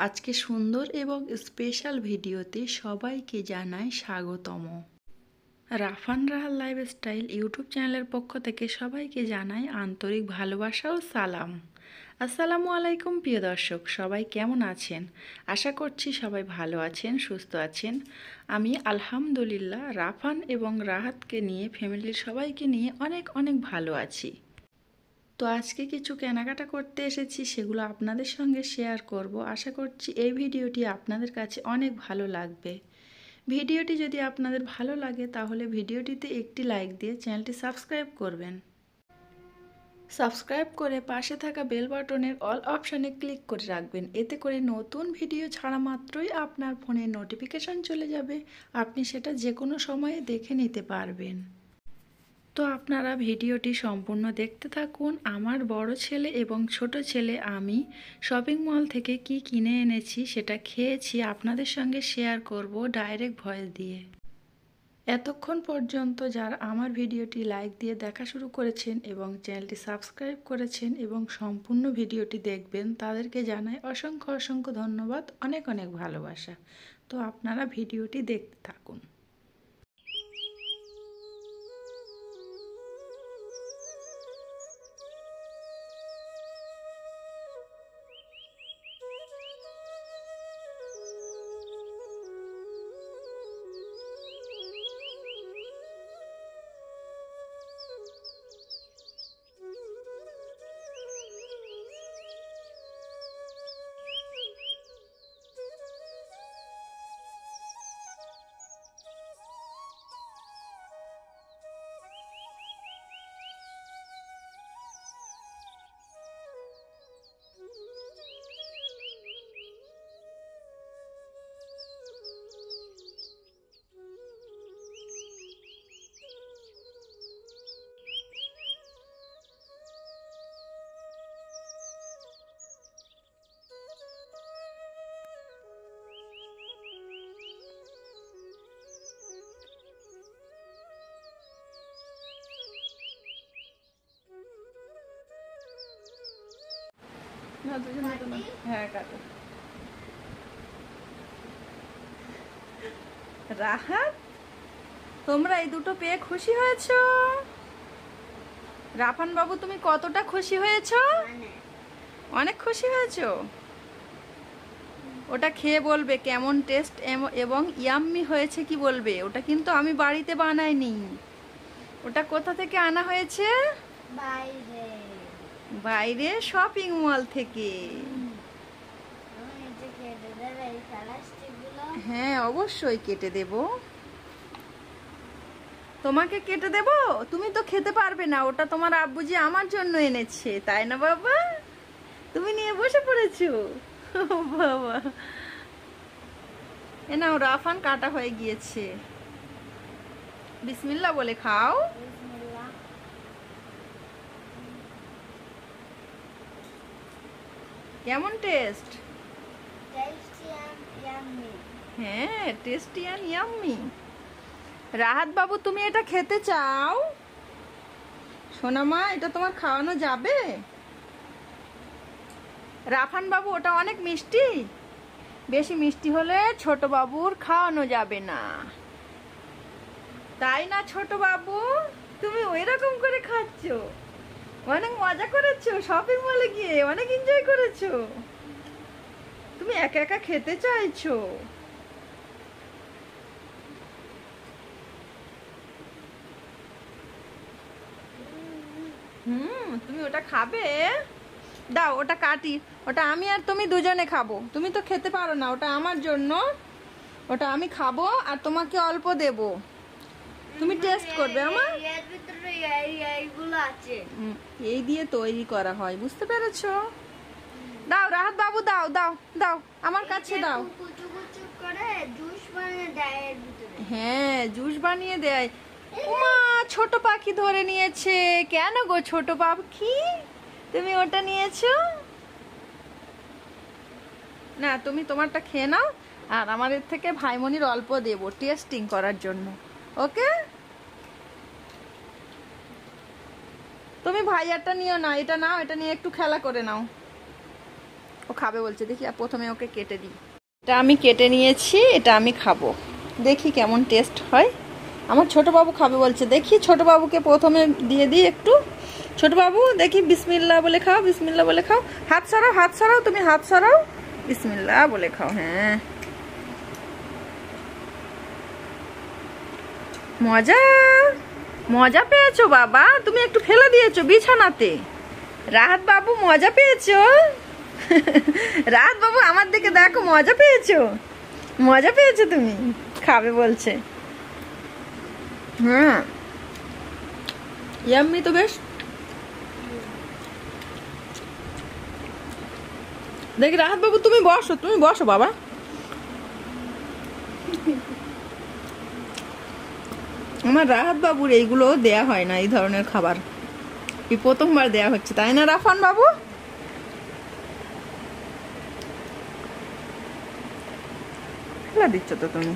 আজকে সুন্দর এবং স্পেশাল ভিডিওতে সবাইকে জানাই স্বাগতম। রাফান রাহাল লাইফস্টাইল ইউটিউব চ্যানেলের পক্ষ থেকে সবাইকে জানাই আন্তরিক ভালোবাসা ও সালাম। আসসালামু আলাইকুম প্রিয় দর্শক, সবাই কেমন আছেন? আশা করছি সবাই ভালো আছেন, সুস্থ আছেন। আমি আলহামদুলিল্লাহ রাফান এবং রাহাতকে নিয়ে, ফ্যামিলির সবাইকে নিয়ে অনেক অনেক ভালো আছি। তো আজকে কিছু কেনাকাটা করতে এসেছি, সেগুলো আপনাদের সঙ্গে শেয়ার করব। আশা করছি এই ভিডিওটি আপনাদের কাছে অনেক ভালো লাগবে। ভিডিওটি যদি আপনাদের ভালো লাগে তাহলে ভিডিওটিতে একটি লাইক দিয়ে চ্যানেলটি সাবস্ক্রাইব করবেন। সাবস্ক্রাইব করে পাশে থাকা বেল বাটনের অল অপশানে ক্লিক করে রাখবেন। এতে করে নতুন ভিডিও ছাড়া মাত্রই আপনার ফোনে নোটিফিকেশন চলে যাবে, আপনি সেটা যে কোনো সময়ে দেখে নিতে পারবেন। তো আপনারা ভিডিওটি সম্পূর্ণ দেখতে থাকুন। আমার বড় ছেলে এবং ছোট ছেলে আমি শপিং মল থেকে কি কিনে এনেছি সেটা খেয়েছি আপনাদের সঙ্গে শেয়ার করব ডাইরেক্ট ভয়েস দিয়ে। এতক্ষণ পর্যন্ত যারা আমার ভিডিওটি লাইক দিয়ে দেখা শুরু করেছেন এবং চ্যানেলটি সাবস্ক্রাইব করেছেন এবং সম্পূর্ণ ভিডিওটি দেখবেন, তাদেরকে জানাই অসংখ্য অসংখ্য ধন্যবাদ, অনেক অনেক ভালোবাসা। তো আপনারা ভিডিওটি দেখতে থাকুন। রাহাত, তোমরা এই দুটো পেয়ে খুশি হয়েছো? রাফান বাবু, তুমি কতটা খুশি হয়েছো? অনেক খুশি হয়েছো। ওটা খেয়ে বলবে কেমন টেস্ট এবং ইয়াম্মি হয়েছে কি বলবে। ওটা কিন্তু আমি বাড়িতে বানাইনি, ওটা কোথা থেকে আনা হয়েছে? বাইরে শপিং মল থেকে। হ্যাঁ, অবশ্যই কেটে দেব। তোমাকে কেটে দেব, তুমি তো খেতে পারবে না। ওটা তোমার আব্বুজি আমার জন্য এনেছে, তাই না বাবা? তুমি নিয়ে বসে পড়েছো বাবা। এ নাও, রাফান কাটা হয়ে গিয়েছে। বিসমিল্লাহ বলে খাও। কেমন টেস্ট? হ্যাঁ, টেস্টি অ্যান্ড ইয়াম্মি। রাহাত বাবু, তুমি এটা খেতে চাও? সোনামা, এটা তোমার খাওয়ানো যাবে? রাফান বাবু, ওটা অনেক মিষ্টি, বেশি মিষ্টি হলে ছোট বাবুর খাওয়ানো যাবে না, তাই না ছোট বাবু? তুমি ওই রকম করে খাচ্ছ, অনেক মজা করেছো, শপিং মলে গিয়ে অনেক এনজয় করেছো। তুমি একা একা খেতে চাইছো। তুমি ওটা খাবে? দাও, ওটা কাটি, ওটা আমি আর তুমি দুজনে খাবো। তুমি তো খেতে পারো না, ওটা আমার জন্য, ওটা আমি খাবো আর তোমাকে অল্প দেব, তুমি টেস্ট করবে। আমার এই দিয়ে তৈরি করা হয়, বুঝতে পেরেছো? দাও রাহাত বাবু, দাও দাও দাও, আমার কাছে দাও। হ্যাঁ, জুস বানিয়ে দেয়। মা, ছোট পাখি ধরে নিয়েছে। কেন গো ছোট পাখি, তুমি ওটা নিয়েছো? না, তুমি তোমারটা খেয়ে নাও, আর আমাদের থেকে ভাইমনির অল্প দেব টেস্টিং করার জন্য। ওকে, তুমি ভাইয়ারটা নিও না, এটা নাও, এটা নিয়ে একটু খেলা করে নাও। ও খাবে বলছে, দেখি প্রথমে ওকে কেটে দিই। এটা আমি কেটে নিয়েছি, এটা আমি খাবো, দেখি কেমন টেস্ট হয়। আমার ছোট বাবু খাবে বলছে, দেখি ছোট বাবুকে প্রথমে দিয়ে দিই একটু। ছোট বাবু দেখি বিসমিল্লাহ বলে খাও, বিসমিল্লাহ বলে খাও। হাত সরাও, হাত সরাও, তুমি হাত সরাও, বিসমিল্লাহ বলে খাও। হ্যাঁ, মজা মজা পেয়েছো বাবা, তুমি একটু ফেলে দিয়েছো বিছানাতে। রাহাত বাবু মজা পেয়েছো? রাহাত বাবু আমার দিকে দেখো, মজা পেয়েছো, মজা পেয়েছো তুমি, খাবে বলছে। হ্যাঁ, ইয়াম্মি তো বেশ। দেখি রাহাত বাবু তুমি বসো, তুমি বসো বাবা। আমার রাহাত বাবুর এইগুলো দেয়া হয় না, এই ধরনের খাবার এই প্রথমবার দেয়া হচ্ছে, তাই না রাফান বাবু? খেলা দিচ্ছ তো তুমি।